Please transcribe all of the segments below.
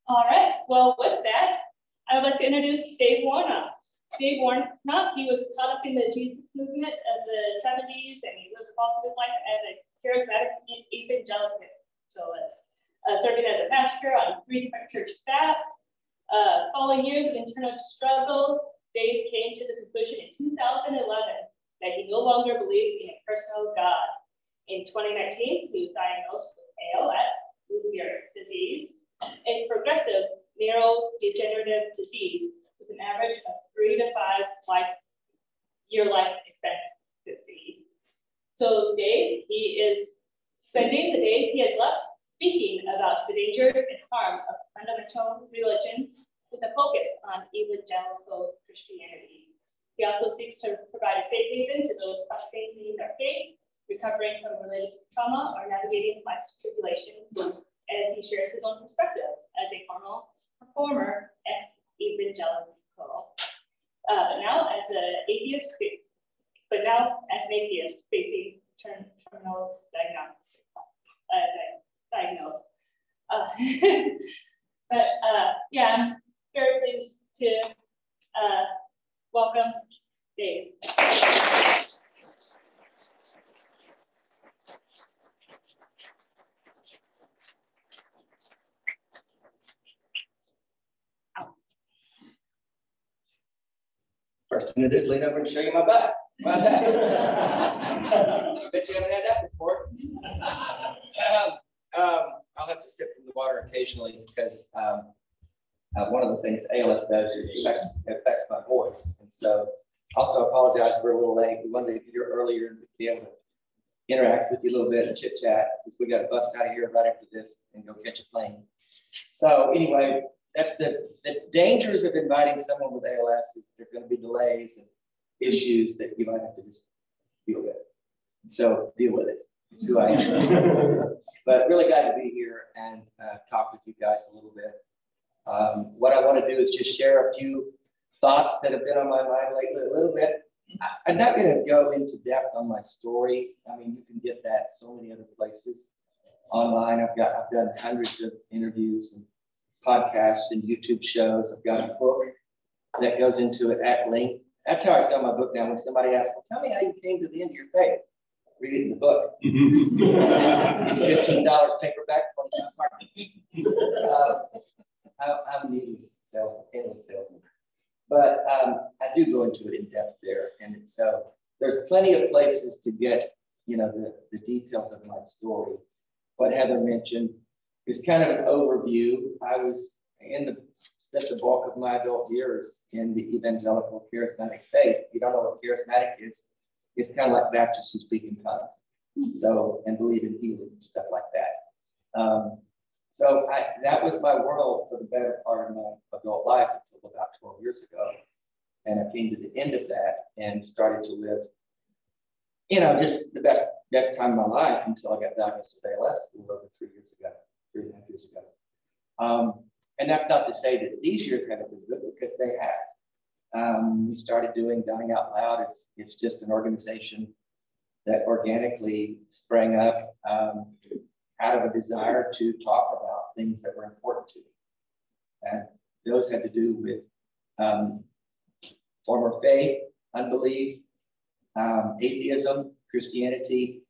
All right, well, with that, I would like to introduce Dave Warnock. Dave Warnock, he was caught up in the Jesus movement of the 70s, and he lived the bulk of his life as a charismatic evangelicalist, serving as a pastor on 3 different church staffs. Following years of internal struggle, Dave came to the conclusion in 2011 that he no longer believed in a personal God. In 2019, he was diagnosed with ALS, Lou Gehrig's disease, a progressive neurodegenerative disease with an average of 3 to 5 year life expectancy. So Dave, he is spending the days he has left speaking about the dangers and harm of fundamental religions with a focus on evangelical Christianity. He also seeks to provide a safe haven to those questioning their faith, recovering from religious trauma, or navigating life's tribulations, as he shares his own perspective as a former ex-evangelical. But now as an atheist facing terminal diagnosis. Yeah, I'm very pleased to welcome Dave. First thing to do is lean over and show you my butt. About that. I bet you haven't had that before. I'll have to sip from the water occasionally because one of the things ALS does is it affects my voice. And so also apologize for a little late. We wanted to get here earlier and be able to interact with you a little bit and chit chat because we got to bust out of here right after this and go catch a plane. So anyway, that's the dangers of inviting someone with ALS is there are going to be delays and issues that you might have to just deal with. So deal with it. That's who I am. But really glad to be here and talk with you guys a little bit. What I want to do is just share a few thoughts that have been on my mind lately a little bit. I'm not going to go into depth on my story. I mean, you can get that so many other places online. I've done hundreds of interviews and podcasts and YouTube shows. I've got a book that goes into it at length. That's how I sell my book now. When somebody asks, well, tell me how you came to the end of your faith. Read it in the book. It's $15 paperback. I'm an endless salesman. But I do go into it in depth there. And so there's plenty of places to get, the details of my story. What Heather mentioned is kind of an overview. I was spent the bulk of my adult years in the evangelical charismatic faith. If you don't know what charismatic is, it's kind of like Baptists who speak in tongues. So, and believe in healing, stuff like that. So that was my world for the better part of my adult life until about 12 years ago. And I came to the end of that and started to live, just the best time of my life until I got diagnosed with ALS a little over 3.5 years ago. And that's not to say that these years haven't been good, because they have. We started doing Dying Out Loud. It's just an organization that organically sprang up out of a desire to talk about things that were important to me. And those had to do with former faith, unbelief, atheism, Christianity,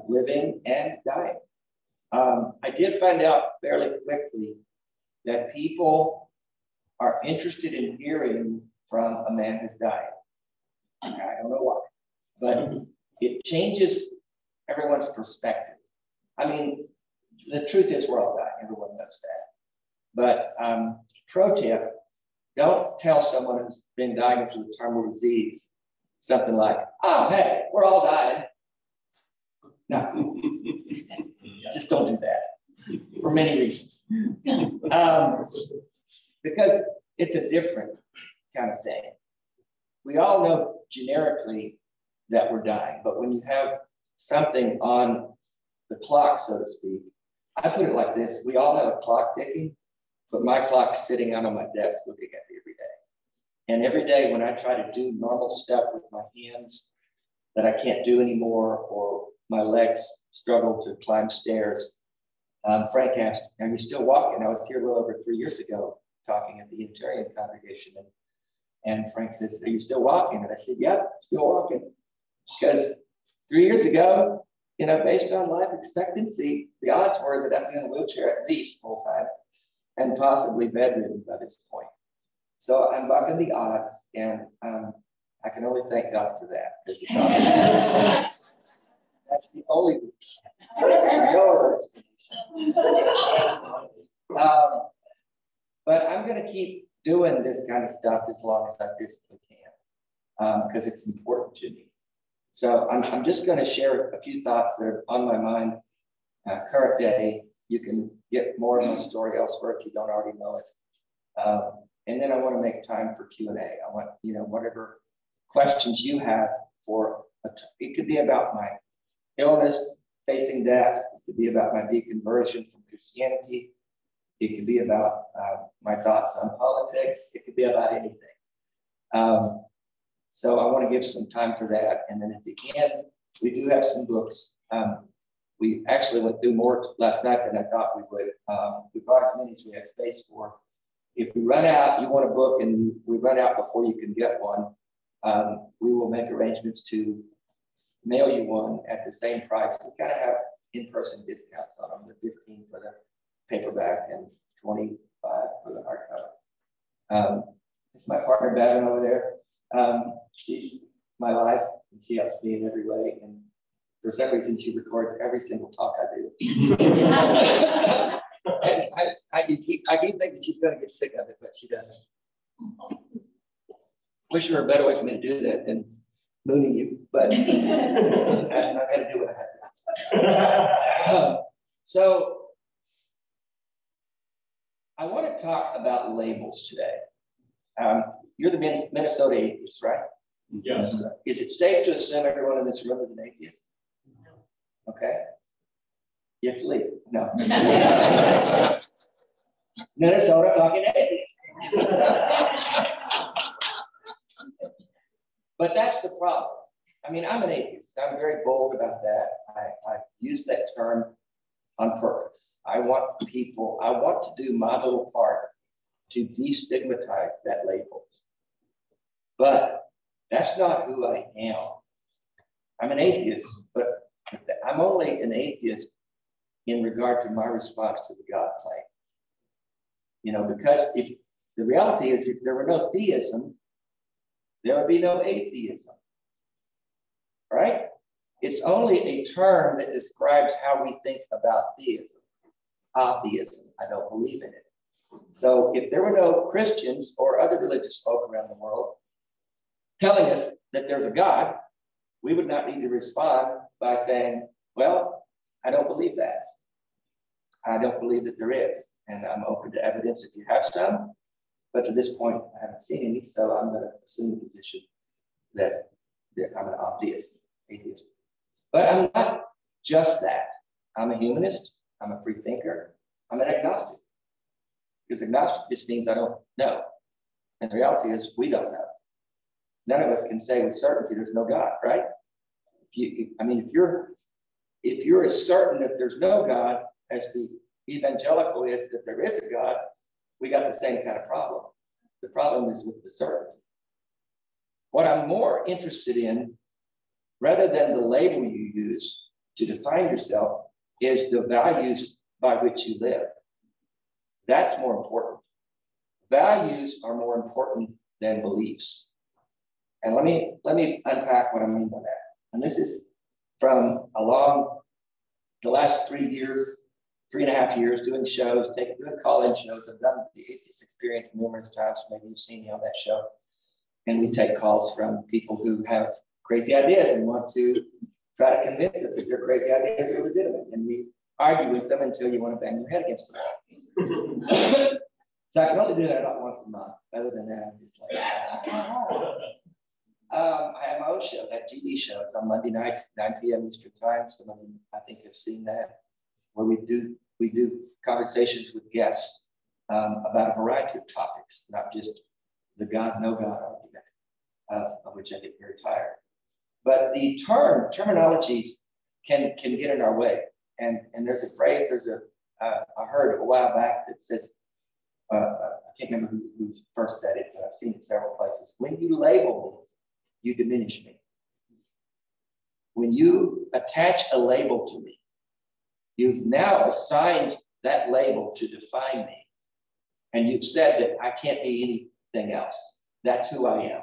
living, and dying. I did find out fairly quickly that people are interested in hearing from a man who's dying. I don't know why, but it changes everyone's perspective. I mean, the truth is we're all dying. Everyone knows that. But pro tip, don't tell someone who's been diagnosed with a terminal disease something like, oh, hey, we're all dying. No, just don't do that for many reasons. Because it's a different kind of thing. We all know generically that we're dying, but when you have something on the clock, so to speak, I put it like this: we all have a clock ticking, but my clock is sitting out on my desk looking at me every day. And every day when I try to do normal stuff with my hands that I can't do anymore, or my legs struggle to climb stairs, Frank asked, are you still walking? I was here a little over 3 years ago talking at the Unitarian congregation. And Frank says, are you still walking? And I said, yep, still walking. Because 3 years ago, you know, based on life expectancy, the odds were that I'd be in a wheelchair at least full time and possibly bedridden by this point. So I'm bucking the odds, and I can only thank God for that. Because that's the only no explanation. But I'm going to keep doing this kind of stuff as long as I physically can, because it's important to me. So I'm just going to share a few thoughts that are on my mind, current day. You can get more of my story elsewhere if you don't already know it. And then I want to make time for Q&A. I want, you know, whatever questions you have for, it could be about my illness, facing death. It could be about my deconversion from Christianity. It could be about my thoughts on politics. It could be about anything. So I want to give some time for that. And then at the end, we do have some books. We actually went through more last night than I thought we would. We bought as many as we have space for. If we run out, you want a book and we run out before you can get one, we will make arrangements to mail you one at the same price. We kind of have in-person discounts on them, the 15 for the paperback and 25 for the hardcover. It's my partner, Bevan, over there. She's my life, and she helps me in every way. And for some reason, she records every single talk I do. And I keep thinking she's going to get sick of it, but she doesn't. Wish there were a better way for me to do that than mooning you, but I'm not going to do what I have to. So I want to talk about labels today. You're the Minnesota atheist, right? Yes. Is it safe to assume everyone in this room is an atheist? Okay. You have to leave. No. It's Minnesota talking atheists. But that's the problem. I mean, I'm an atheist. I'm very bold about that. I use that term on purpose. I want to do my little part to destigmatize that label. But that's not who I am. I'm an atheist, but I'm only an atheist in regard to my response to the God claim. You know, because if the reality is, if there were no theism, there would be no atheism, right? It's only a term that describes how we think about theism. Atheism, I don't believe in it. So if there were no Christians or other religious folk around the world telling us that there's a God, we would not need to respond by saying, well, I don't believe that. I don't believe that there is. And I'm open to evidence if you have some. But to this point, I haven't seen any. So I'm going to assume the position that I'm an atheist. But I'm not just that. I'm a humanist. I'm a free thinker. I'm an agnostic. Because agnostic just means I don't know. And the reality is we don't know. None of us can say with certainty there's no God, right? If you're as certain that there's no God as the evangelical is that there is a God, we got the same kind of problem. The problem is with the certainty. What I'm more interested in, rather than the label you use to define yourself, is the values by which you live. That's more important. Values are more important than beliefs. And let me unpack what I mean by that. And this is from the last 3.5 years doing shows, doing call-in shows. I've done the Atheist Experience numerous times. Maybe you've seen me on that show. And we take calls from people who have crazy ideas and want to try to convince us that their crazy ideas are legitimate. And we argue with them until you want to bang your head against the wall. So I can only do that about once a month. Other than that, I'm just like, I have my own show, that GD show. It's on Monday nights, 9 p.m. Eastern time. Some of you, I think, have seen that, where we do conversations with guests about a variety of topics, not just the God, no God argument, of which I get very tired. But the terminologies can get in our way. And there's a phrase, there's a I heard a while back that says, I can't remember who first said it, but I've seen it several places. When you label me, you diminish me. When you attach a label to me, you've now assigned that label to define me. And you've said that I can't be anything else. That's who I am.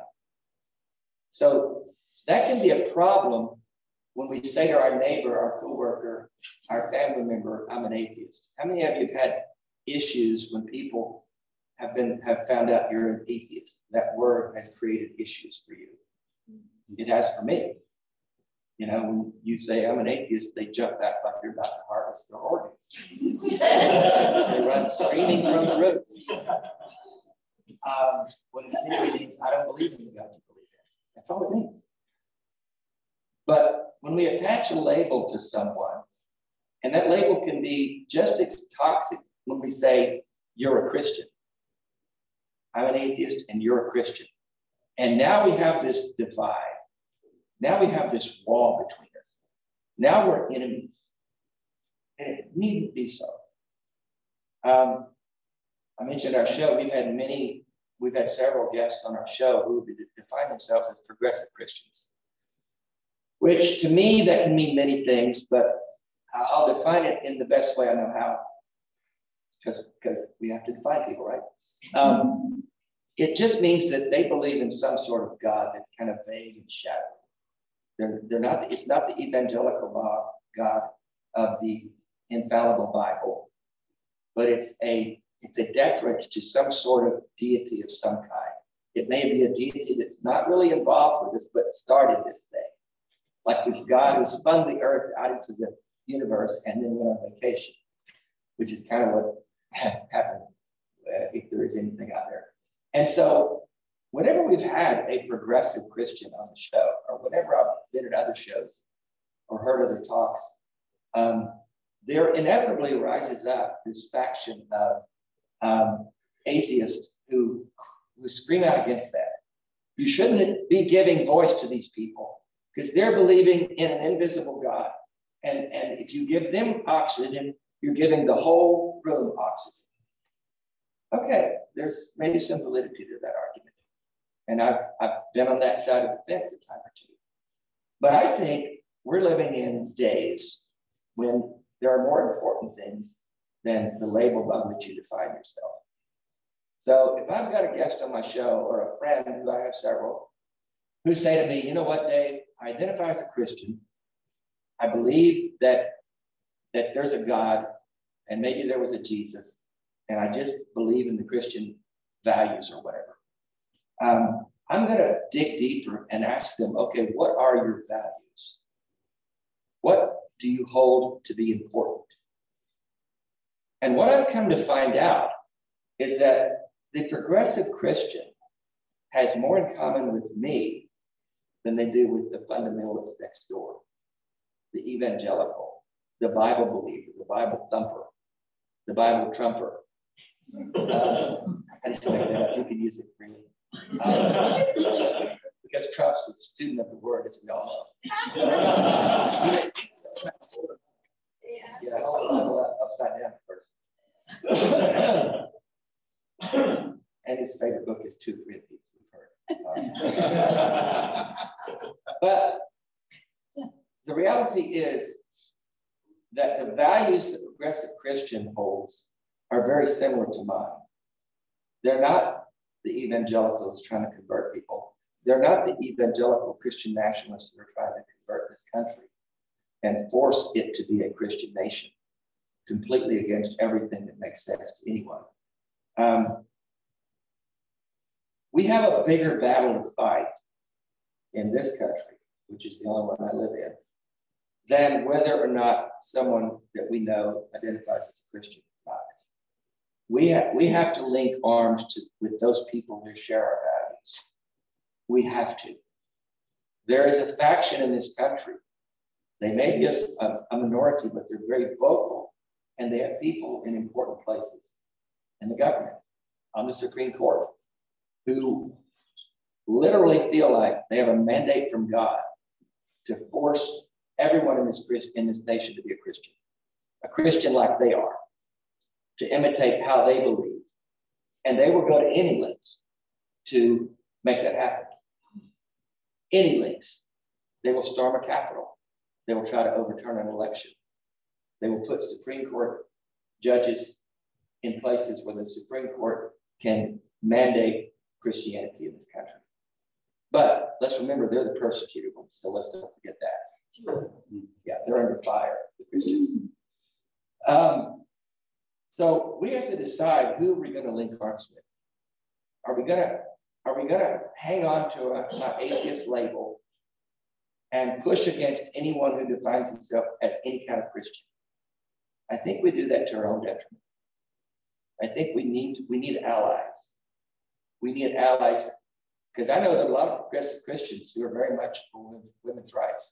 So that can be a problem when we say to our neighbor, our coworker, our family member, I'm an atheist. How many of you have had issues when people have found out you're an atheist? That word has created issues for you. It has for me. You know, when you say I'm an atheist, they jump back like you're about to harvest their organs. They run screaming from the room. What it simply means, I don't believe in the God you believe in. That's all it means. But when we attach a label to someone, and that label can be just as toxic when we say, you're a Christian. I'm an atheist and you're a Christian. And now we have this divide. Now we have this wall between us. Now we're enemies. And it needn't be so. I mentioned our show. We've had several guests on our show who define themselves as progressive Christians. Which to me, that can mean many things, but I'll define it in the best way I know how. Because we have to define people, right? It just means that they believe in some sort of God that's kind of vague and shadowy. It's not the evangelical God of the infallible Bible, but it's a deference to some sort of deity of some kind. It may be a deity that's not really involved with us, but started this thing. Like this God who spun the earth out into the universe and then went on vacation, which is kind of what happened if there is anything out there. And so whenever we've had a progressive Christian on the show, or whenever I've been at other shows or heard other talks, there inevitably rises up this faction of atheists who scream out against that. You shouldn't be giving voice to these people because they're believing in an invisible God. And if you give them oxygen, you're giving the whole room oxygen. Okay, there's maybe some validity to that argument. And I've been on that side of the fence a time or two. But I think we're living in days when there are more important things than the label by which you define yourself. So if I've got a guest on my show or a friend, who I have several, who say to me, you know what, Dave, I identify as a Christian. I believe that there's a God and maybe there was a Jesus, and I just believe in the Christian values or whatever. I'm going to dig deeper and ask them, okay, what are your values? What do you hold to be important? And what I've come to find out is that the progressive Christian has more in common with me than they do with the fundamentalist next door, the evangelical, the Bible believer, the Bible thumper, the Bible trumper. I just make that up. You can use it freely. Because Trump's a student of the word, as we all know. Yeah, hold the Bible upside down first. And his favorite book is 2 Corinthians, we've heard. But the reality is that the values the progressive Christian holds are very similar to mine. They're not the evangelicals trying to convert people. They're not the evangelical Christian nationalists who are trying to convert this country and force it to be a Christian nation, completely against everything that makes sense to anyone. We have a bigger battle to fight in this country, which is the only one I live in, than whether or not someone that we know identifies as a Christian or not. We have to link arms with those people who share our values. We have to. There is a faction in this country. They may be a minority, but they're very vocal, and they have people in important places in the government, on the Supreme Court, who literally feel like they have a mandate from God to force everyone in this nation to be a Christian like they are. to imitate how they believe. And they will go to any lengths to make that happen. Any lengths. They will storm a Capitol. They will try to overturn an election. They will put Supreme Court judges in places where the Supreme Court can mandate Christianity in this country. But let's remember, they're the persecuted ones, so let's don't forget that. Yeah, they're under fire, the Christians. So we have to decide who we're going to link arms with. Are we gonna hang on to an atheist label and push against anyone who defines himself as any kind of Christian? I think we do that to our own detriment. I think we need allies. We need allies, because I know that a lot of progressive Christians who are very much for women's rights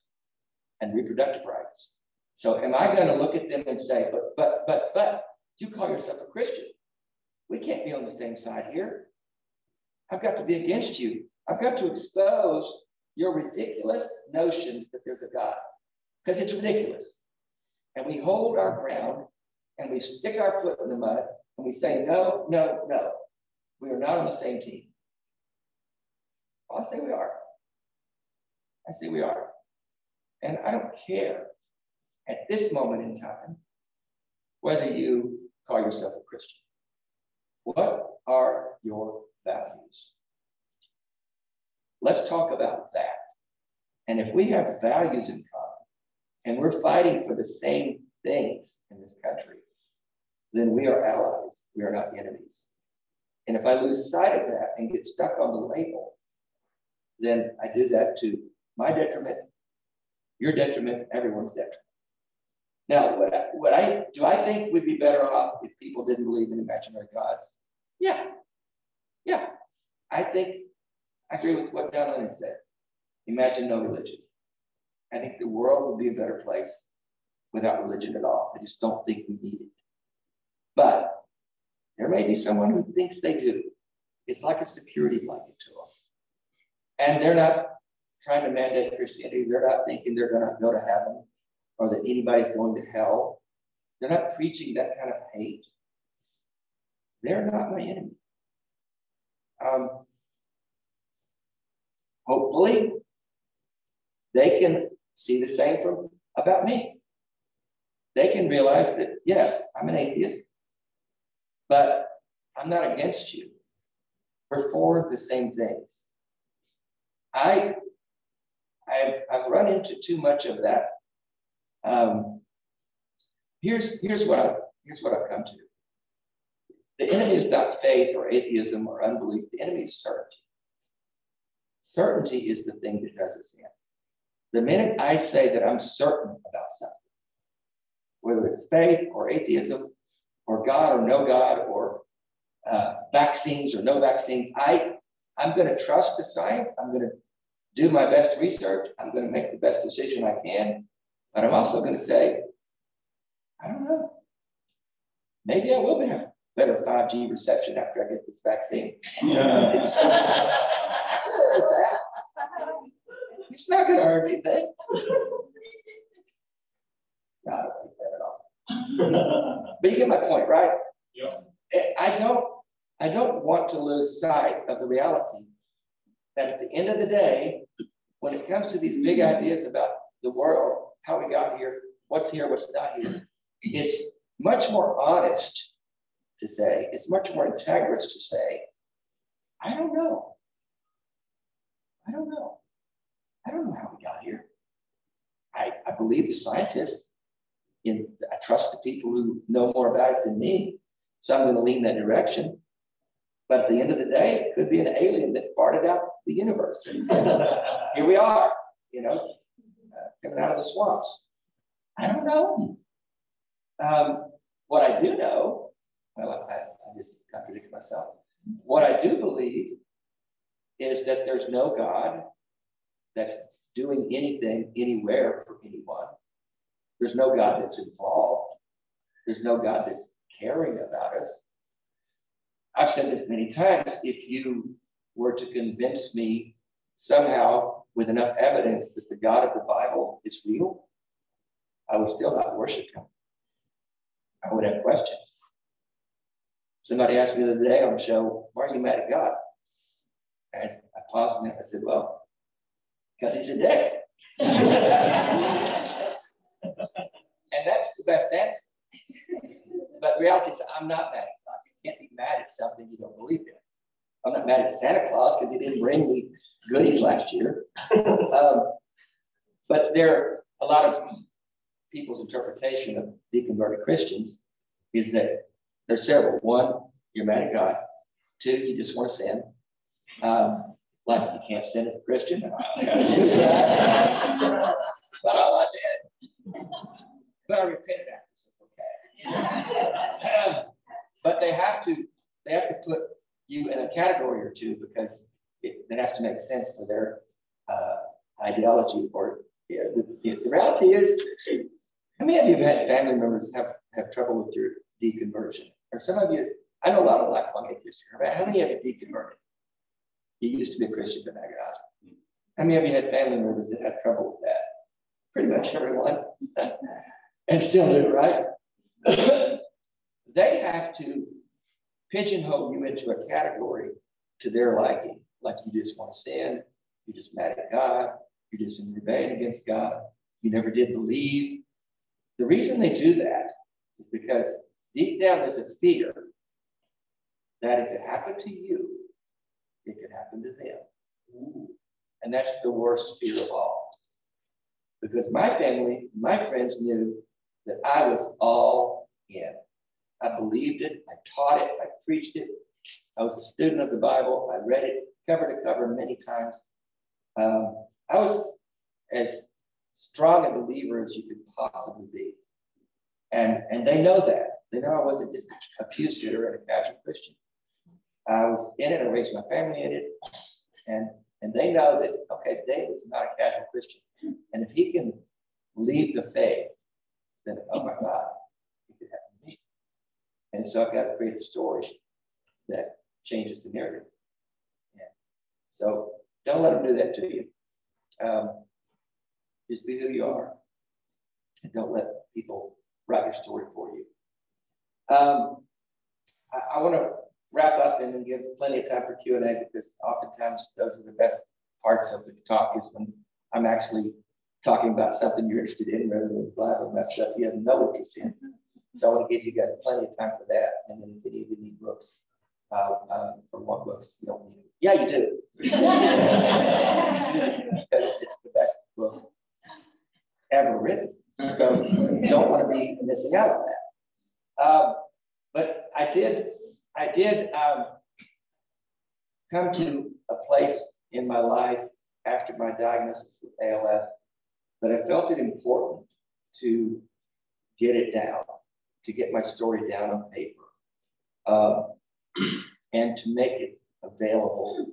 and reproductive rights. So am I going to look at them and say, but you call yourself a Christian? We can't be on the same side here. I've got to be against you. I've got to expose your ridiculous notions that there's a God, because it's ridiculous. And we hold our ground and we stick our foot in the mud and we say, no, no, no. We are not on the same team. Well, I say we are. I say we are. And I don't care at this moment in time whether you call yourself a Christian. What are your values? Let's talk about that. And if we have values in common and we're fighting for the same things in this country, then we are allies. We are not enemies. And if I lose sight of that and get stuck on the label, then I do that to my detriment, your detriment, everyone's detriment. Now, do I think we'd be better off if people didn't believe in imaginary gods? Yeah. Yeah. I agree with what John Lennon said. Imagine no religion. I think the world would be a better place without religion at all. I just don't think we need it. But there may be someone who thinks they do. It's like a security blanket to them. And they're not trying to mandate Christianity. They're not thinking they're going to go to heaven or that anybody's going to hell. They're not preaching that kind of hate. They're not my enemy. Hopefully, they can see the same about me. They can realize that, yes, I'm an atheist, but I'm not against you. We're for the same things. I've run into too much of that. Here's what I've come to. The enemy is not faith or atheism or unbelief. The enemy is certainty. Certainty is the thing that does us in. The minute I say that I'm certain about something, whether it's faith or atheism or God or no God or vaccines or no vaccines, I'm going to trust the science. I'm going to do my best research. I'm going to make the best decision I can. But I'm also going to say, I don't know. Maybe I will have better 5G reception after I get this vaccine. Yeah. It's not going to hurt anything. No, I don't think that at all. But you get my point, right? Yeah. I don't want to lose sight of the reality that at the end of the day, when it comes to these big ideas about the world, how we got here, what's not here, it's much more honest to say, it's much more integrous to say, I don't know. I don't know. I don't know how we got here. I believe the scientists, I trust the people who know more about it than me, so I'm going to lean that direction. But at the end of the day, it could be an alien that farted out the universe. And here we are, coming out of the swamps. I don't know. What I do know, well, I just contradicted myself. What I do believe is that there's no God that's doing anything anywhere for anyone. There's no God that's involved. There's no God that's caring about us. I've said this many times. If you were to convince me somehow with enough evidence that the God of the Bible is real, I would still not worship him. I would have questions. Somebody asked me the other day on the show, why are you mad at God? And I paused and I said, well, because he's a dick. And that's the best answer. But the reality is, I'm not mad at God. You can't be mad at something you don't believe in. I'm not mad at Santa Claus because he didn't bring me goodies last year. But there are a lot of people's interpretation of deconverted Christians is that there's several. One, you're mad at God. Two, you just want to sin. Like you can't sin as a Christian. But all I did. But I repented after, so it's okay. But they have to put you in a category or two because it has to make sense for their ideology. Or the reality is, how many of you have had family members have trouble with your deconversion? Or some of you, I know a lot of lifelong atheists here. How many of you deconverted? You used to be a Christian, but now you're not. How many of you had family members that had trouble with that? Pretty much everyone. And still do, right? They have to pigeonhole you into a category to their liking. Like you just want to sin, you're just mad at God, you're just in rebellion against God, you never did believe. The reason they do that is because deep down there's a fear that if it happened to you, it could happen to them. And that's the worst fear of all. Because my family, my friends knew that I was all in. I believed it, I taught it, I preached it. I was a student of the Bible. I read it cover to cover many times. I was as strong a believer as you could possibly be. And they know that. They know I wasn't just a pew sitter and a casual Christian. I was in it, I raised my family in it. And they know that, okay, Dave is not a casual Christian. And if he can leave the faith, then, oh my God, it could happen to me. And so I've got to create a story that changes the narrative. Yeah. So don't let them do that to you. Just be who you are. And don't let people write your story for you. I want to wrap up and then give plenty of time for Q&A because oftentimes those are the best parts of the talk is when I'm actually talking about something you're interested in rather than blabbing about stuff you have no interest in. So I want to give you guys plenty of time for that. And then if any of you need books, for one books, you don't need them. Yeah, you do. Because it's the best book ever written. So you don't want to be missing out on that. But I did come to a place in my life after my diagnosis with ALS that I felt it important to get it down, to get my story down on paper, and to make it available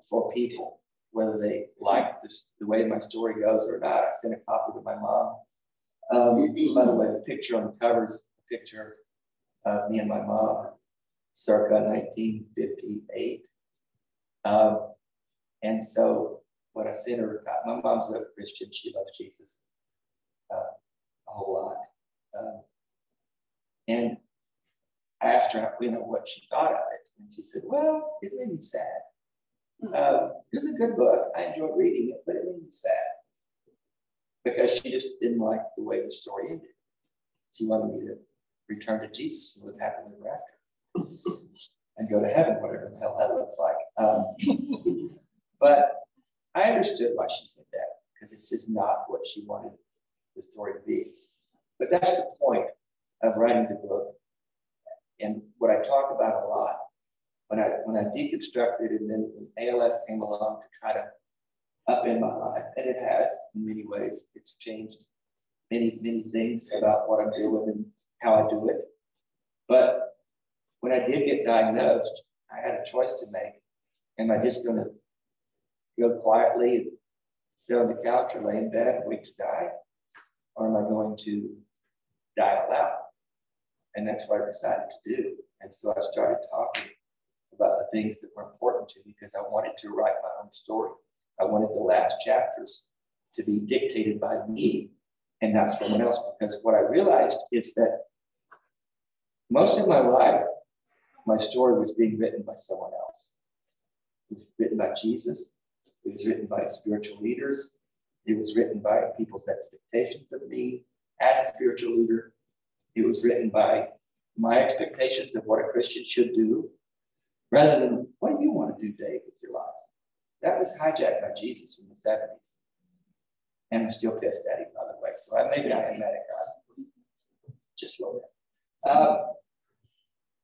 for people, whether they like this, the way my story goes or not. I sent a copy to my mom. By the way, the picture on the cover is a picture of me and my mom, circa 1958. And so when I sent her, my mom's a Christian, she loves Jesus a whole lot. And I asked her, what she thought of it. And she said, well, it made me sad. It was a good book. I enjoyed reading it, but it made me sad. Because she just didn't like the way the story ended. She wanted me to return to Jesus and live happily ever after. And go to heaven, whatever the hell that looks like. But I understood why she said that, because it's just not what she wanted the story to be. But that's the point of writing the book. And what I talk about a lot, when I deconstructed and then when ALS came along to try to upend my life, and it has in many ways, it's changed many things about what I'm doing and how I do it. But when I did get diagnosed, I had a choice to make. Am I just going to go quietly and sit on the couch or lay in bed and wait to die? Or am I going to die out loud? And that's what I decided to do. And so I started talking about the things that were important to me because I wanted to write my own story. I wanted the last chapters to be dictated by me and not someone else, because what I realized is that most of my life my story was being written by someone else. It was written by Jesus. It was written by spiritual leaders. It was written by people's expectations of me as a spiritual leader. It was written by my expectations of what a Christian should do, rather than what do you want to do, Dave, with your life? That was hijacked by Jesus in the 70s. And I'm still pissed at him, by the way. So maybe I am mad at God. Just a little bit.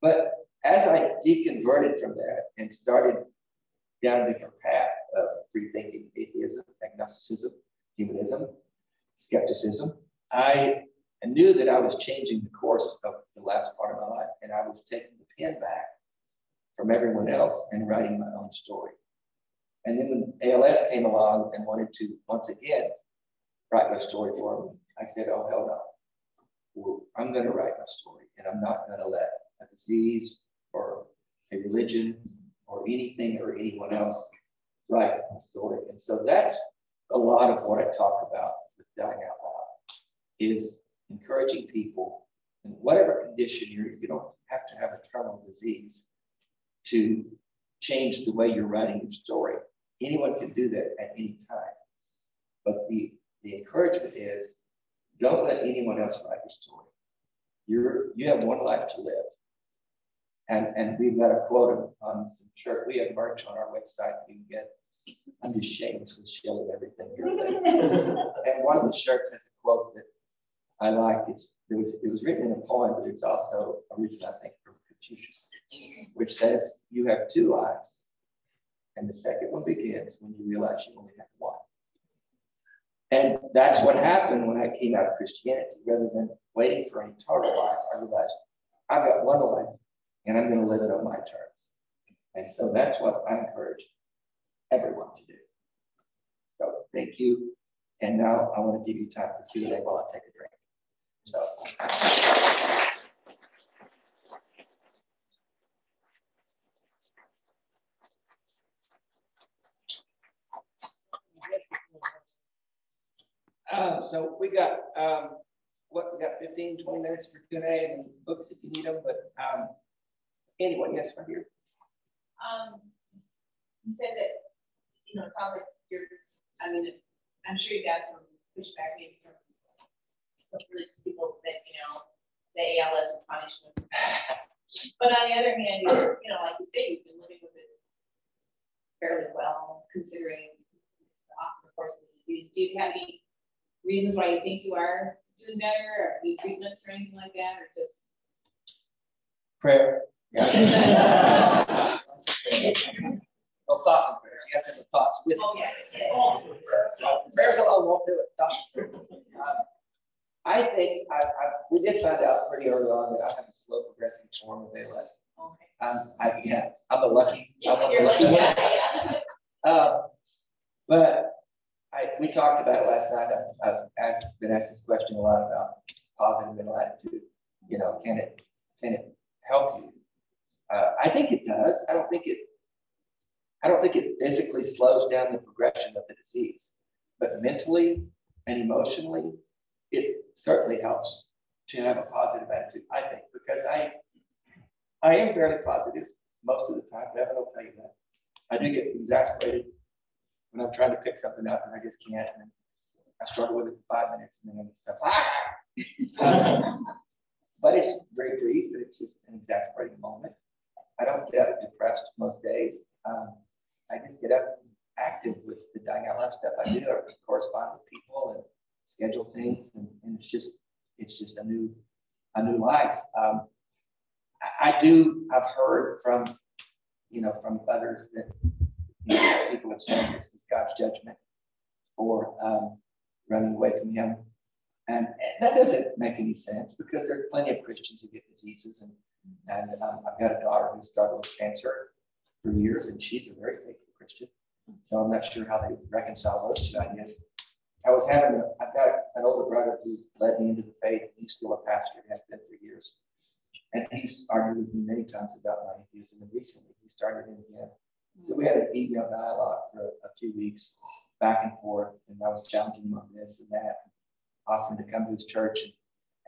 But as I deconverted from that and started down a different path of free thinking, atheism, agnosticism, humanism, skepticism, I knew that I was changing the course of the last part of my life, and I was taking the pen back from everyone else and writing my own story. And then when ALS came along and wanted to once again write my story for me, I said, oh, hell no. I'm going to write my story, and I'm not going to let a disease or a religion or anything or anyone else write my story. And so that's a lot of what I talk about with Dying Out Loud, is encouraging people in whatever condition you don't have to have a terminal disease to change the way you're writing your story. Anyone can do that at any time. But the encouragement is, don't let anyone else write your story. You have one life to live. And we've got a quote on some shirt. We have merch on our website you can get. I'm just shamelessly shilling everything here. And one of the shirts has a quote that I like. It was written in a poem, but it's also original, I think, from Confucius, which says, you have two lives, and the second one begins when you realize you only have one. And that's what happened when I came out of Christianity. Rather than waiting for an eternal life, I realized I've got one life, and I'm going to live it on my terms. And so that's what I encourage everyone to do. So thank you. And now I want to give you time for Q&A while I take a drink. So. So we got, we got 15, 20 minutes for Q&A and books if you need them, but anyone, yes, right here. You said that, it sounds like I'm sure you got some pushback maybe from some religious people that, the ALS is punishment. But on the other hand, like you say, you've been living with it fairly well, considering the course of the disease. Do you have any reasons why you think you are doing better, or any treatments or anything like that, or just prayer? Yeah. Oh, thoughts and prayers. You have to have the thoughts with prayers alone won't do it. Thoughts and prayers. I think we did find out pretty early on that I have a slow progressing form of ALS. Okay. I'm a lucky. But we talked about it last night. I've been asked this question a lot about positive mental attitude. Can it help you? I think it does. I don't think it physically slows down the progression of the disease, but mentally and emotionally, it certainly helps to have a positive attitude, I think, because I am fairly positive most of the time, but Evan will tell you that. I do get exasperated when I'm trying to pick something up and I just can't, and I struggle with it for 5 minutes and then it's but it's very brief, and it's just an exasperating moment. I don't get up depressed most days. I just get up active with the Dying Out Loud stuff I do. I correspond with people and schedule things, and it's just a new life. I've heard from others that people have said this was God's judgment for running away from Him, and that doesn't make any sense, because there's plenty of Christians who get diseases, and I've got a daughter who struggled with cancer for years, and she's a very faithful Christian. So I'm not sure how they reconcile those two ideas. I've got an older brother who led me into the faith. He's still a pastor, has been for years. And he's argued with me many times about my atheism, and recently he started in again. So we had an email dialogue for a few weeks, back and forth, and I was challenging him on this and that, offering to come to his church and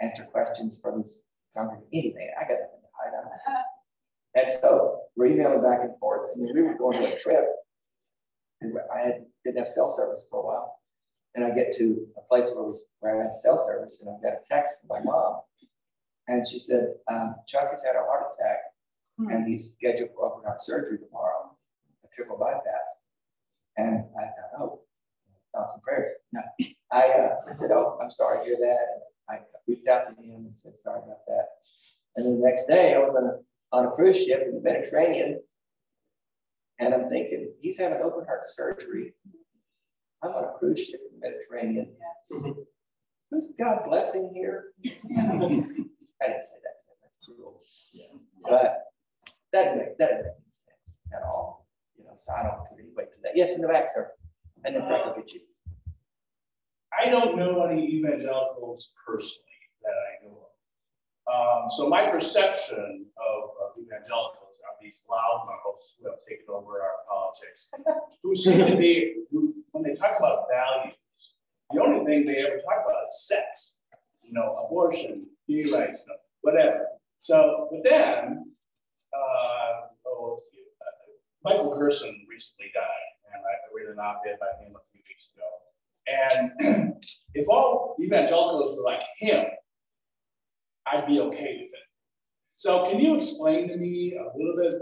answer questions from his congregation. Anyway, I got nothing to hide on that. And so we're emailing back and forth. And then we were going to a trip. And didn't have cell service for a while. And I get to a place where I had cell service, and I got a text from my mom. And she said, Chuck has had a heart attack, and he's scheduled for open heart surgery tomorrow, a triple bypass. And I thought, oh, thoughts and prayers. No. I said, oh, I'm sorry to hear that. And I reached out to him and said, sorry about that. And then the next day, I was on a cruise ship in the Mediterranean, and I'm thinking, he's having open heart surgery. I'm on a cruise ship in the Mediterranean. Who's God blessing here? I didn't say that. That's cruel. Yeah. But that didn't make any sense at all. You know, so I don't put any weight to that. Yes, in the back, sir. And then Frank will get you. I don't know any evangelicals personally that I know of. So my perception of evangelicals are these loudmouths who have taken over our politics, who seem to be, when they talk about values, the only thing they ever talk about is sex, you know, abortion, gay rights, you know, whatever. So, but then, Michael Gerson recently died, and I read an op-ed by him a few weeks ago. And if all evangelicals were like him, I'd be okay with it. So can you explain to me a little bit,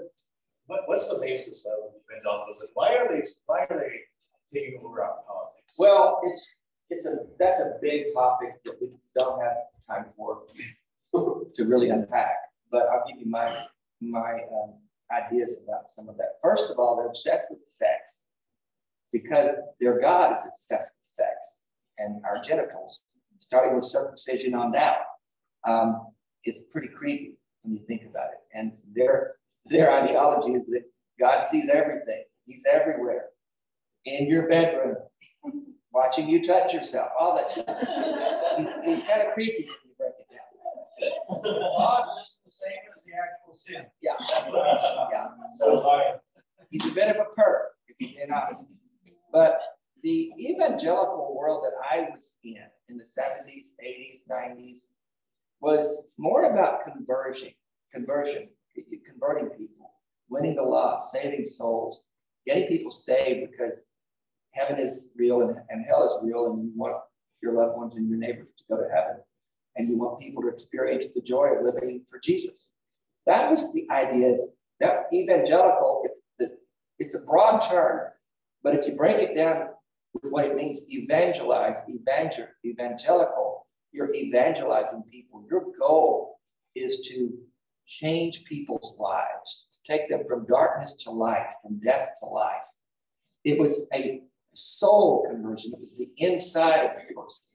what's the basis of evangelicals? Why are they taking over our politics? Well, that's a big topic that we don't have time for to really unpack. But I'll give you my ideas about some of that. First of all, they're obsessed with sex because their God is obsessed with sex and our genitals, starting with circumcision on down. It's pretty creepy when you think about it. And their ideology is that God sees everything. He's everywhere. In your bedroom, watching you touch yourself, all that stuff. He's kind of creepy when you break it down. God is the same as the actual sin. Yeah. Yeah. So he's a bit of a perv, if you're being honest. But the evangelical world that I was in the 70s, 80s, 90s, was more about conversion, converting people, winning the lost, saving souls, getting people saved because heaven is real and hell is real, and you want your loved ones and your neighbors to go to heaven, and you want people to experience the joy of living for Jesus. That was the idea. That evangelical, it's a broad term, but if you break it down with what it means, evangelize, evangelical, you're evangelizing people. Your goal is to change people's lives, to take them from darkness to light, from death to life. It was a soul conversion. It was the inside of the person.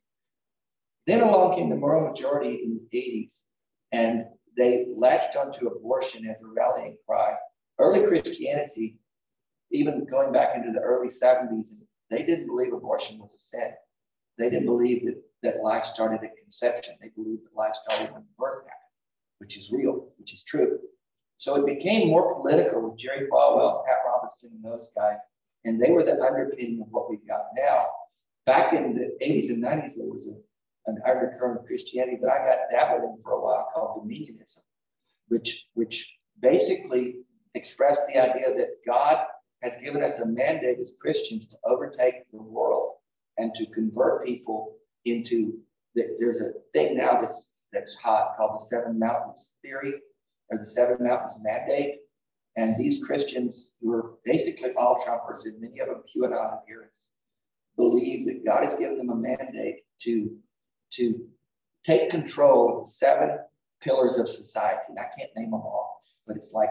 Then along came the moral majority in the 80s, and they latched onto abortion as a rallying cry. Early Christianity, even going back into the early 70s, they didn't believe abortion was a sin. They didn't believe that life started at conception. They believed that life started when birth happened, which is real, which is true. So it became more political with Jerry Falwell, Pat Robertson, and those guys, and they were the underpinning of what we've got now. Back in the 80s and 90s, there was an undercurrent of Christianity that I got dabbled in for a while called dominionism, which basically expressed the idea that God has given us a mandate as Christians to overtake the world and to convert people into, there's a thing now that's hot called the Seven Mountains theory, or the Seven Mountains mandate. And these Christians, who are basically all Trumpers, and many of them QAnon adherents, believe that God has given them a mandate to take control of the 7 pillars of society. And I can't name them all, but it's like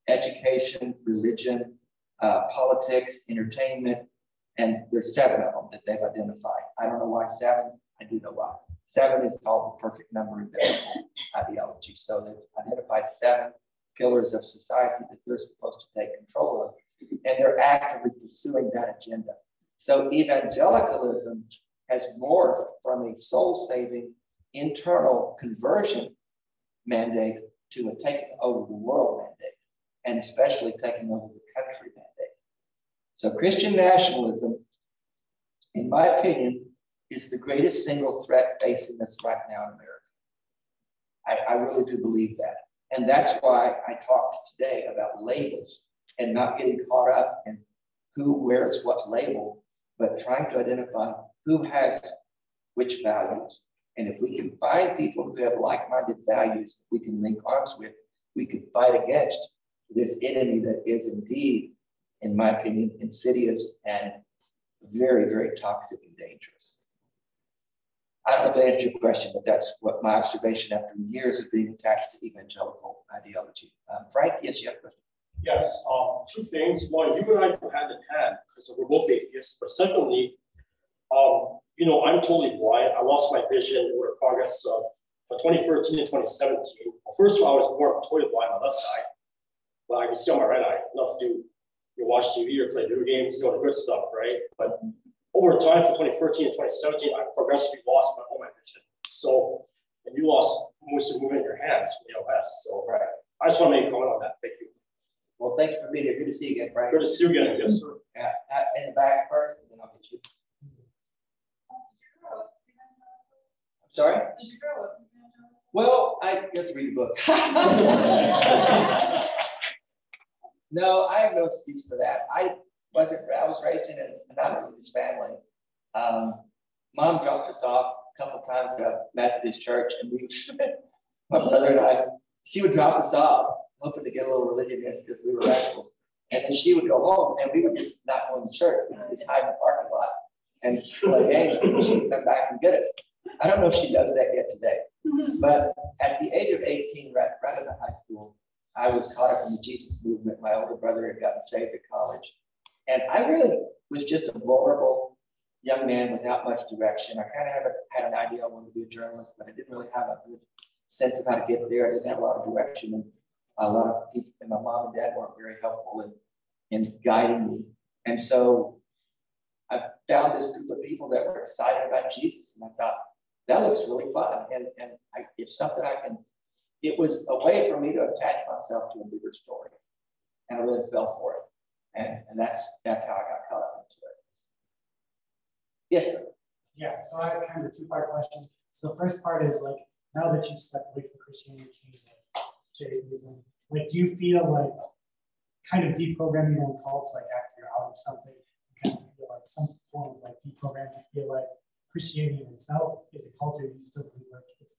education, religion, politics, entertainment, and there's 7 of them that they've identified. I don't know why 7, I do know why. 7 is called the perfect number in biblical ideology. So they've identified 7 pillars of society that they're supposed to take control of, and they're actively pursuing that agenda. So evangelicalism has morphed from a soul-saving internal conversion mandate to a taking over the world mandate, and especially taking over the country mandate. So Christian nationalism, in my opinion, is the greatest single threat facing us right now in America. I really do believe that. And that's why I talked today about labels and not getting caught up in who wears what label, but trying to identify who has which values. And if we can find people who have like-minded values we can link arms with, we can fight against this enemy that is indeed, in my opinion, insidious and very, very toxic and dangerous. I don't know if that answers your question, but that's what my observation after years of being attached to evangelical ideology. Frank, yes, you have a question. Yes, two things. One, you and I go hand in hand because we're both atheists. But secondly, you know, I'm totally blind. I lost my vision over the progress from 2013 to 2017. Well, first of all, I was born totally blind on my left eye, but I can see on my right eye enough to do, you watch TV or play video games, you know, the good stuff, right? But over time, from 2013 to 2017, I progressively lost all my vision. So, and you lost most of the movement in your hands from ALS. So, right. I just want to make a comment on that. Thank you. Well, thank you for being here. Good to see you again, Frank. Good to see you again. Yes, sir. Yeah, in the back first, and then I'll get you. I'm sorry? Did you grow up? Well, I have to read the book. No, I have no excuse for that. I was raised in a non-religious family. Mom dropped us off a couple of times at a Methodist church, and my brother and I, she would drop us off, hoping to get a little religionist because we were rascals. And then she would go home, and we would just not go in the church. We would just hide in the parking lot and play games, and she would come back and get us. I don't know if she does that yet today. But at the age of 18, right out of high school, I was caught up in the Jesus movement. My older brother had gotten saved at college. And I really was just a vulnerable young man without much direction. I kind of had an idea I wanted to be a journalist, but I didn't really have a good sense of how to get there. I didn't have a lot of direction. And a lot of people, and my mom and dad weren't very helpful in guiding me. And so I found this group of people that were excited about Jesus. And I thought, that looks really fun. And it's something I can, it was a way for me to attach myself to a bigger story. And I really fell for it. And that's how I got caught up into it. Yes, sir. Yeah, so I have kind of a two-part question. So the first part is like, now that you've stepped away from Christianity to atheism, like, do you feel like kind of deprogramming your own cults, like after you're out of something, you kind of feel like some form of like deprogramming? You feel like Christianity in itself is a culture you still believe like it's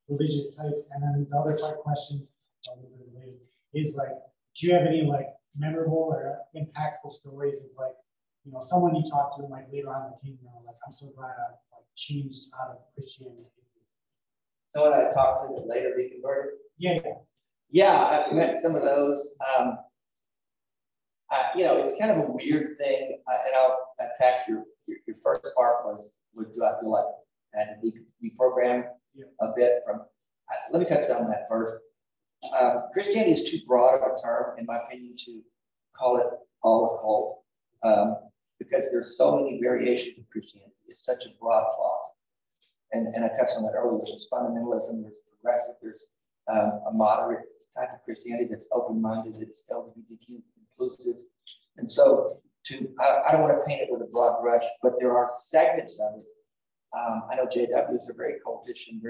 religious type? And then the other part question, a little bit related, is like, do you have any like memorable or impactful stories of like, you know, someone you talked to like later on that came, you know, like, I'm so glad I like changed out of Christianity. Someone I talked to that later reconverted? Yeah. Yeah, I've met some of those. You know, it's kind of a weird thing, and I'll attack your first part was do I feel like I had to deprogram a bit from, let me touch on that first. Christianity is too broad of a term, in my opinion, to call it all a cult, because there's so many variations of Christianity. It's such a broad cloth. And I touched on that earlier. There's fundamentalism, there's progressive, there's a moderate type of Christianity that's open-minded, it's LGBTQ inclusive. And so I don't want to paint it with a broad brush, but there are segments of it. I know JWs are very cultish and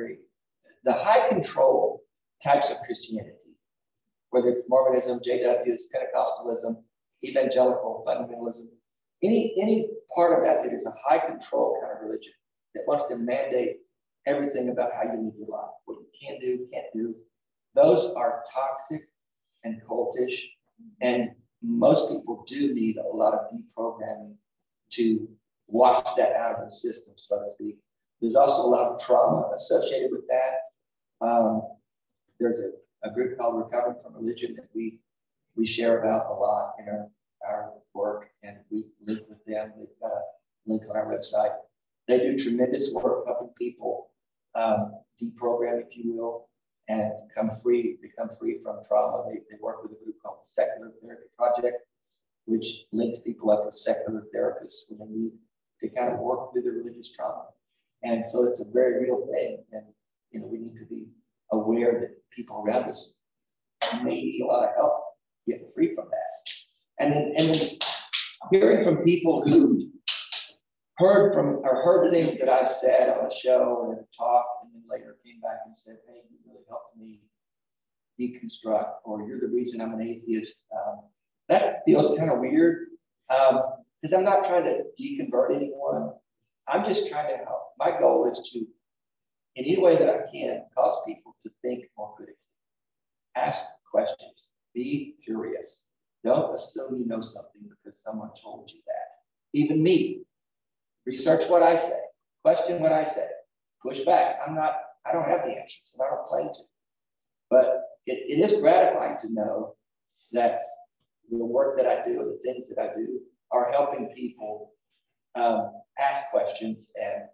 the high control types of Christianity, whether it's Mormonism, JWs, Pentecostalism, evangelical, fundamentalism, any part of that is a high control kind of religion that wants to mandate everything about how you live your life, what you can do, can't do. Those are toxic and cultish, and most people do need a lot of deprogramming to wash that out of the system, so to speak. There's also a lot of trauma associated with that. There's a group called Recovering from Religion that we share about a lot in our work, and we link with them. They've got a link on our website. They do tremendous work helping people deprogram, if you will, and become free from trauma. They work with a group called the Secular Therapy Project, which links people up with secular therapists when they need to kind of work through their religious trauma. And so it's a very real thing. And, you know, we need to be aware that people around us may need a lot of help getting free from that. And then hearing from people who heard things that I've said on the show or in a talk, and then later came back and said, hey, you really helped me deconstruct, or you're the reason I'm an atheist. That feels kind of weird, because I'm not trying to deconvert anyone. I'm just trying to help. My goal is to, in any way that I can, cause people to think more critically. Ask questions. Be curious. Don't assume you know something because someone told you that. Even me. Research what I say. Question what I say. Push back. I don't have the answers, and I don't claim to. But it is gratifying to know that the work that I do, the things that I do, are helping people ask questions and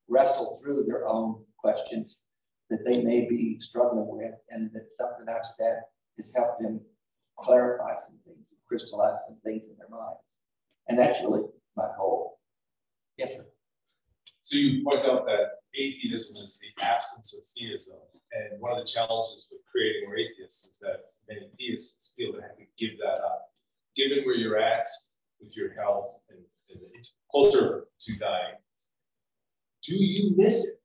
wrestle through their own questions that they may be struggling with, and that something I've said has helped them clarify some things, crystallize some things in their minds. And that's really my goal. Yes, sir. So you point out that atheism is the absence of theism. And one of the challenges with creating more atheists is that many theists feel they have to give that up. Given where you're at with your health and it's closer to dying, do you miss it?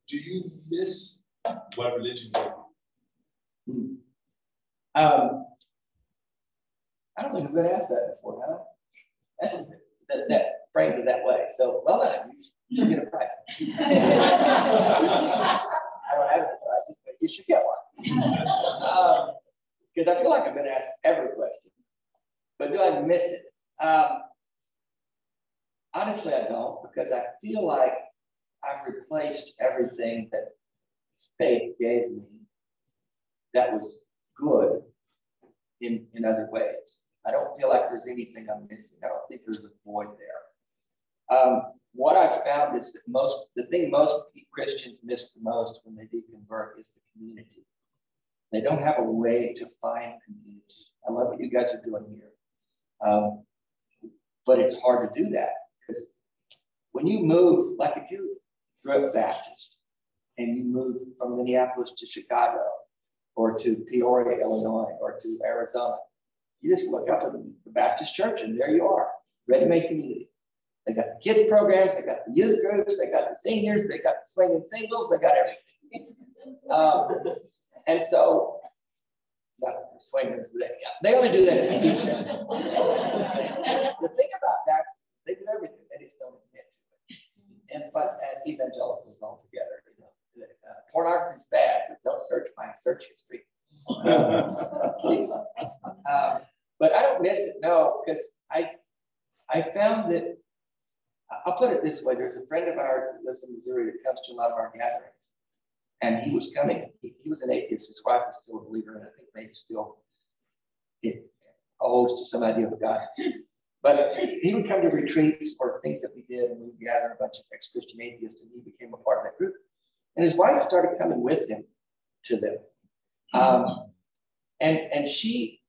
Do you miss what religion is? I don't think I've been asked that before, huh? That framed it that way. So, well done. You should get a prize. I don't have any prizes, but you should get one. Because I feel like I've been asked every question. But do I miss it? Honestly, I don't, because I feel like I've replaced everything that faith gave me that was good in other ways. I don't feel like there's anything I'm missing. I don't think there's a void there. What I've found is that the thing most Christians miss the most when they deconvert is the community. They don't have a way to find community. I love what you guys are doing here. But it's hard to do that, because when you move, like if you grew up Baptist and you move from Minneapolis to Chicago or to Peoria, Illinois, or to Arizona, you just look up at the Baptist church and there you are, ready-made community. They got the kids programs, they got the youth groups, they got the seniors, they got the swinging singles, they got everything. And so, not the swingers, they only do that in secret. The thing about Baptists is they do everything, they just don't admit to it. But evangelicals altogether, pornography is bad, but don't search my search history. Please. But I don't miss it, no, because I found that, I'll put it this way, there's a friend of ours that lives in Missouri that comes to a lot of our gatherings. And he was coming, he was an atheist, his wife was still a believer, and I think maybe still holds to some idea of God. But he would come to retreats or things that we did, and we would gather a bunch of ex-Christian atheists, and he became a part of that group. And his wife started coming with him to them. And she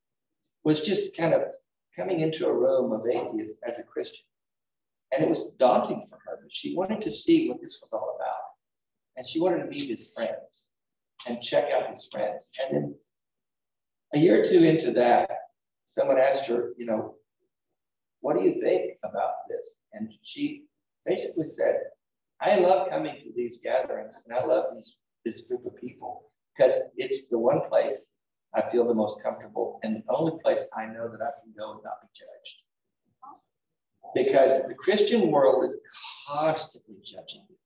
was just kind of coming into a room of atheists as a Christian. And it was daunting for her, but she wanted to see what this was all about. And she wanted to meet his friends and check out his friends. And then a year or two into that, someone asked her, what do you think about this? And she basically said, I love coming to these gatherings, and I love this group of people, because it's the one place I feel the most comfortable and the only place I know that I can go and not be judged. Because the Christian world is constantly judging you,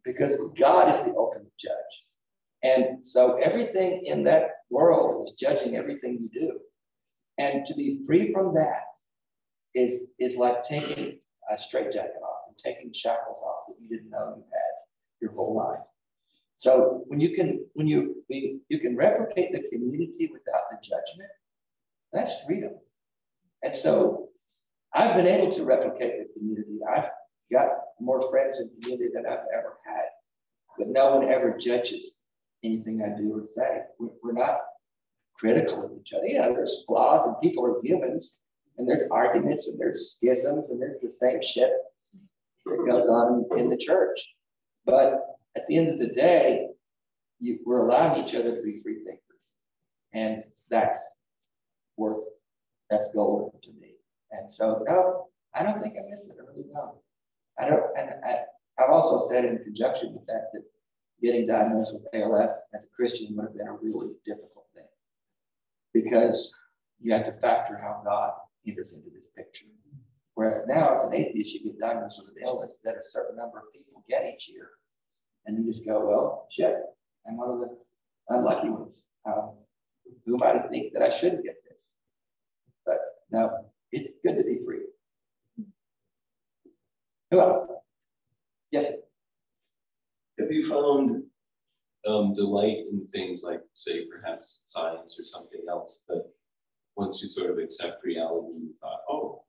because God is the ultimate judge. And so everything in that world is judging everything you do. And to be free from that is like taking a straitjacket off and taking shackles off that you didn't know you had your whole life. So when you can replicate the community without the judgment, that's freedom. And so I've been able to replicate the community. I've got more friends in the community than I've ever had, but no one ever judges anything I do or say. We're not critical of each other. There's flaws, and people are humans, and there's arguments, and there's schisms, and there's the same shit that goes on in the church. But at the end of the day, we're allowing each other to be free thinkers, and that's golden to me. And so, no, I don't think I miss it. I really don't. I've also said in conjunction with that getting diagnosed with ALS as a Christian would have been a really difficult because you have to factor how God enters into this picture. Whereas now, as an atheist, you get diagnosed with an illness that a certain number of people get each year. And you just go, well, shit, I'm one of the unlucky ones. Who might think that I shouldn't get this? But no, it's good to be free. Who else? Yes. Have you found delight in things like, say, perhaps science or something else that once you sort of accept reality, you thought, oh,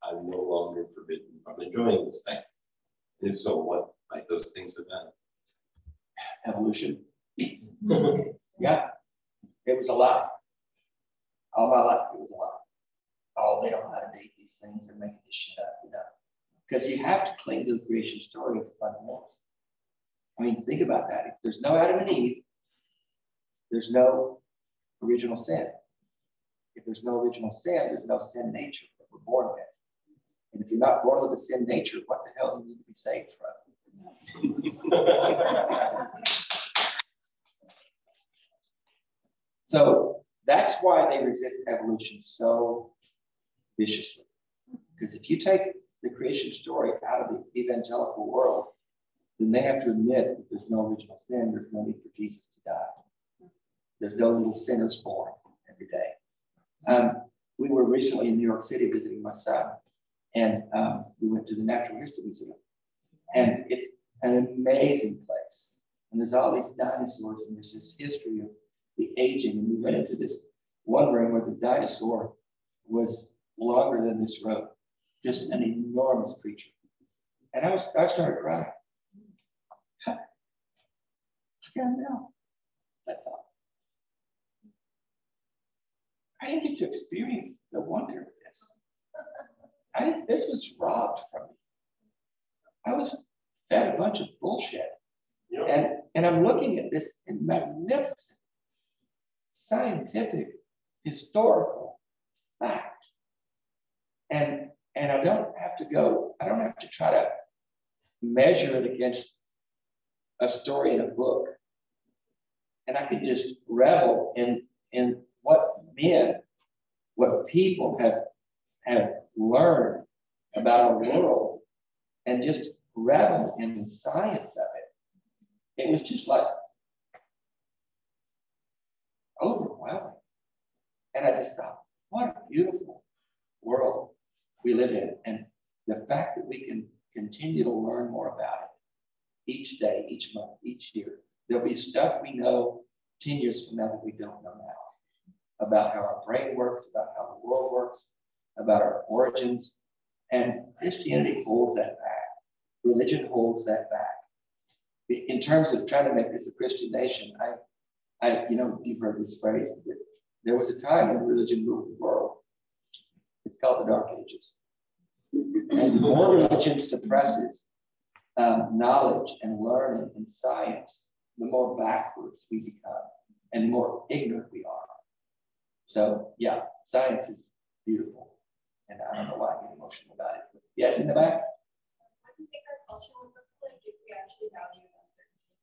I'm no longer forbidden from enjoying this thing? And if so, what might those things have been? Evolution. Yeah, it was a lot. All my life, it was a lot. Oh, they don't know how to date these things. They're making this shit up, you know. Because you have to cling to the creation story as fundamentals. I mean, think about that. If there's no Adam and Eve, there's no original sin. If there's no original sin, there's no sin nature that we're born with. And if you're not born with a sin nature, what the hell do you need to be saved from? So that's why they resist evolution so viciously. Because if you take the creation story out of the evangelical world, then they have to admit that there's no original sin, there's no need for Jesus to die. There's no little sinners born every day. We were recently in New York City visiting my son, and we went to the Natural History Museum. And it's an amazing place. And there's all these dinosaurs, and there's this history of the aging. And we went into this one room where the dinosaur was longer than this road, just an enormous creature. And I started crying. I gotta know. I thought, I didn't get to experience the wonder of this. This was robbed from me. I was fed a bunch of bullshit. Yep. And I'm looking at this magnificent, scientific, historical fact. And I don't have to try to measure it against a story in a book. And I can just revel in what people have learned about our world, and just revel in the science of it. It was just like overwhelming. And I just thought, what a beautiful world we live in. And the fact that we can continue to learn more about it each day, each month, each year. There'll be stuff we know 10 years from now that we don't know now, about how our brain works, about how the world works, about our origins. And Christianity holds that back. Religion holds that back. In terms of trying to make this a Christian nation, you've heard this phrase, that there was a time when religion ruled the world. It's called the Dark Ages. And the more religion suppresses knowledge and learning and science, the more backwards we become and the more ignorant we are. So yeah, science is beautiful. And I don't know why I get emotional about it. But yes, in the back? What do you think our culture would look like if we actually value uncertainty?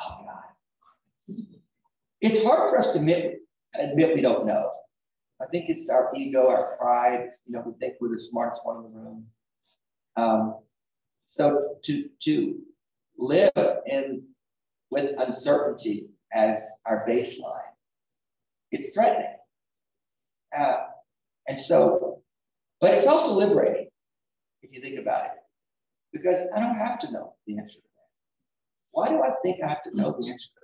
Oh God. It's hard for us to admit we don't know. I think it's our ego, our pride. We think we're the smartest one in the room. So to live with uncertainty as our baseline, it's threatening. But it's also liberating if you think about it, because I don't have to know the answer to that. Why do I think I have to know the answer to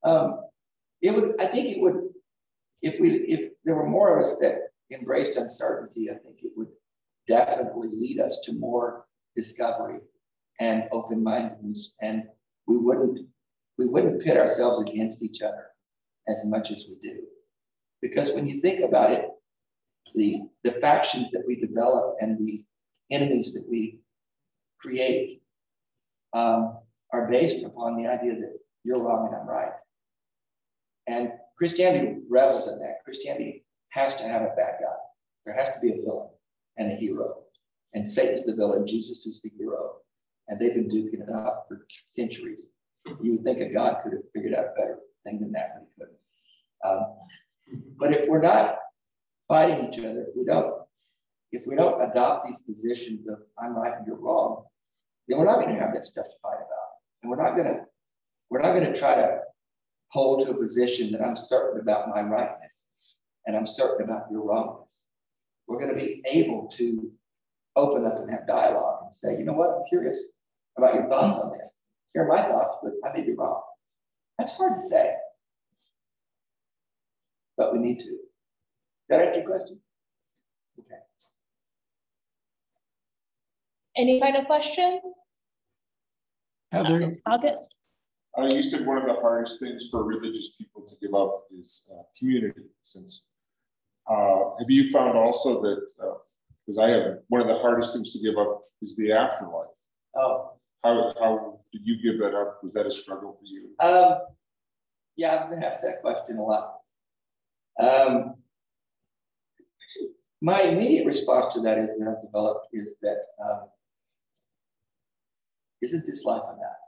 that? If there were more of us that embraced uncertainty, I think it would definitely lead us to more discovery and open-mindedness, and we wouldn't pit ourselves against each other as much as we do. Because when you think about it, the factions that we develop and the enemies that we create are based upon the idea that you're wrong and I'm right. And Christianity revels in that. Christianity has to have a bad guy. There has to be a villain and a hero. And Satan's the villain, Jesus is the hero. And they've been duking it out for centuries. You would think a God could have figured out a better thing than that, but he But if we're not fighting each other, if we don't adopt these positions of I'm right and you're wrong, then we're not going to have that stuff to fight about. And we're not going to try to hold to a position that I'm certain about my rightness and I'm certain about your wrongness. We're going to be able to open up and have dialogue and say, you know what, I'm curious about your thoughts on this. Here are my thoughts, but I may be wrong. That's hard to say, but we need to. Did that answer your question? Okay. Any final questions? Heather. August? You said one of the hardest things for religious people to give up is community. Since have you found also that, because I have, one of the hardest things to give up is the afterlife. Oh. How did you give that up? Was that a struggle for you? Yeah, I've been asked that question a lot. My immediate response to that is that I've developed is that isn't this life enough?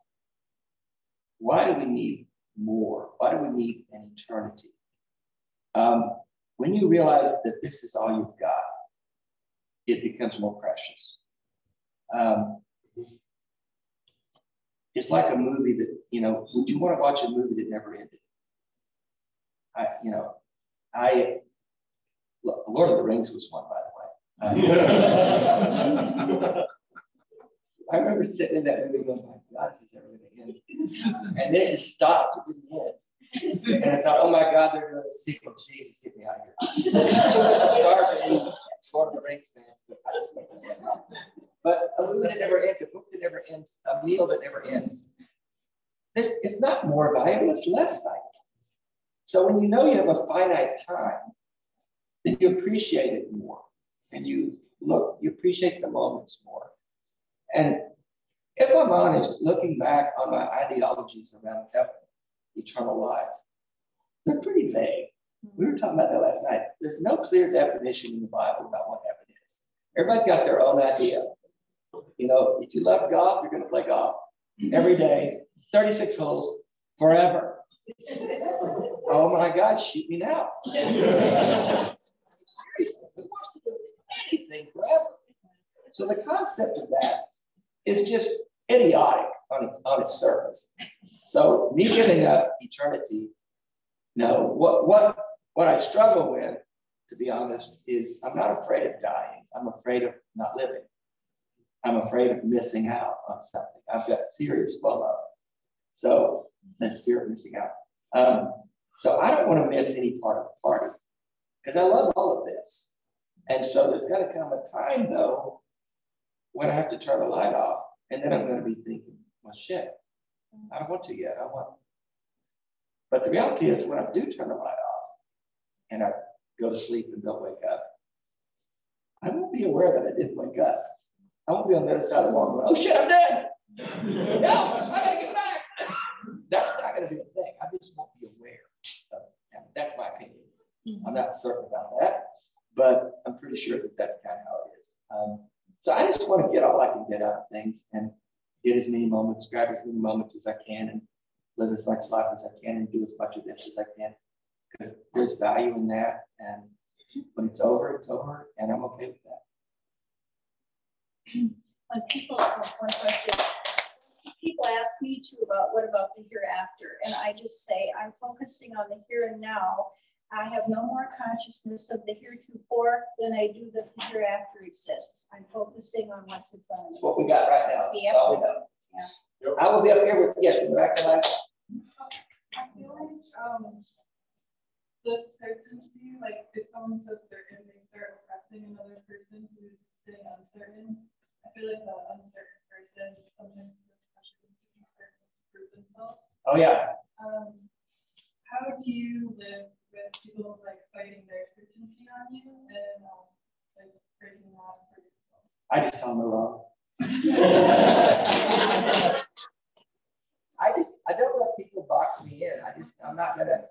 Why do we need more? Why do we need an eternity? When you realize that this is all you've got, it becomes more precious. It's like a movie that, you know, would you want to watch a movie that never ended? Lord of the Rings was one, by the way. I remember sitting in that movie going, my God, this is never going to end. And then it just stopped, it didn't end. And I thought, oh my God, they're doing a sequel. Jesus, get me out of here. Sorry for any Lord of the Rings fans, but I just don't know. But a movie that never ends, a book that never ends, a meal that never ends. It's not more valuable, it's less valuable. So when you know you have a finite time, then you appreciate it more. And you appreciate the moments more. And if I'm honest, looking back on my ideologies around heaven, eternal life, they're pretty vague. We were talking about that last night. There's no clear definition in the Bible about what heaven is. Everybody's got their own idea. You know, if you love golf, you're going to play golf every day, 36 holes, forever. Oh my God, shoot me now. Seriously, who wants to do anything forever? So the concept of that is just idiotic on its surface. So me giving up eternity, no, what I struggle with, to be honest, is I'm not afraid of dying. I'm afraid of not living. I'm afraid of missing out on something. I've got serious FOMO. So that's fear of missing out. So I don't want to miss any part of the party because I love all of this. And so there's got to come a time, though, when I have to turn the light off. And then I'm going to be thinking, well, shit, I don't want to yet. I want. But the reality is when I do turn the light off and I go to sleep and don't wake up, I won't be aware that I didn't wake up. I won't be on the other side of the wall going, oh shit, I'm dead. No, I gotta get back. That's not going to be a thing. I just won't be aware of it. That's my opinion. I'm not certain about that, but I'm pretty sure that that's kind of how it is. So I just want to get all I can get out of things and get as many moments, grab as many moments as I can and live as much life as I can and do as much of this as I can. Because there's value in that. And when it's over, and I'm okay with that. One question. People ask me too about what about the hereafter, and I just say I'm focusing on the here and now. I have no more consciousness of the heretofore than I do that the hereafter exists. I'm focusing on what's in front of me. That's what we got right now. Yeah. That's all we know. Yeah. I will be up here with, yes, in the back of the last. I feel like the certainty, like if someone says they're in, they start oppressing another person who's staying uncertain. I feel like the uncertain person sometimes feels pressure to be certain to prove themselves. Oh yeah. How do you live with people like fighting their certainty on you and like breaking that for yourself? I just tell them they're wrong. I don't let people box me in.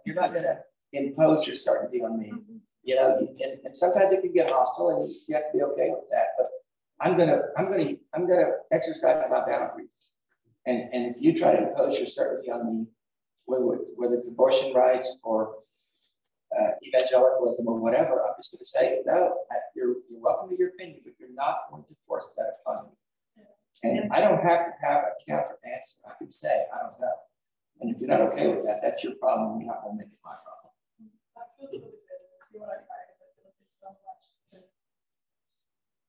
You're not gonna impose your certainty on me. You know, and sometimes it can get hostile and you have to be okay with that. But I'm gonna exercise my boundaries. And if you try to impose your certainty on me, whether it's abortion rights or evangelicalism or whatever, I'm just going to say, no, you're welcome to your opinion, but you're not going to force that upon me. And I don't have to have a counter answer. I can say, I don't know. And if you're not okay with that, that's your problem. You're not going to make it my problem. That feels really good. See what I find is I feel like there's so much.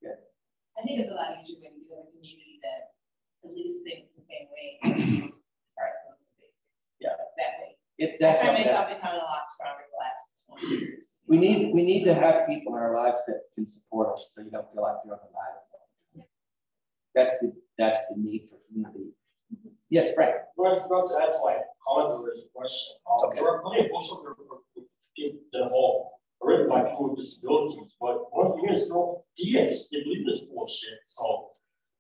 Good. I think it's a lot easier when you have a community that at least thinks the same way as far as some of the basics. Yeah. That way. That's I find myself becoming a lot stronger the last 20 years. we need to have people in our lives that can support us, so you don't feel like you're on the line. That's the need for community. Yes, Frank. Well, I forgot to add to my comment to this question. Okay. There are plenty of books out there for people that are all written by people with disabilities, but one thing is, no deists, they believe this bullshit. So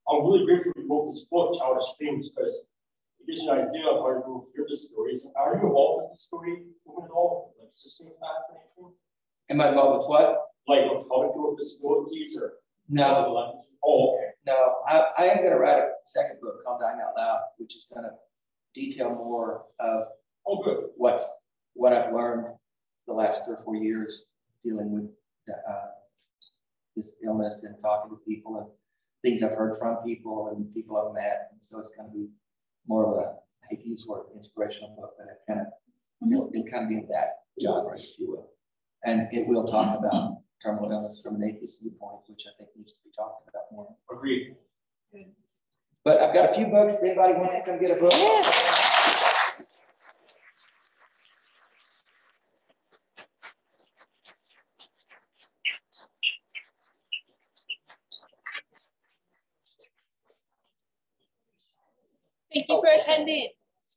I'm really grateful you wrote this book, Childish Things, because it gives you an idea of how to hear the stories. Are you involved with the story at all? Like assisting with that or anything? Am I involved with what? Like with how people with disabilities or? No. Oh, okay. No, I am going to write a second book called Dying Out Loud, which is going to detail more of what I've learned the last 3 or 4 years dealing with this illness and talking to people and things I've heard from people and people I've met. And so it's going to be more of a, I hate to use the word inspirational book, but it kind of, it'll kind of be in that genre, if you will. And it will talk about terminal illness from an atheist viewpoint, which I think needs to be talked about more. Agreed. But I've got a few books. If anybody wants to come get a book. Thank you for attending.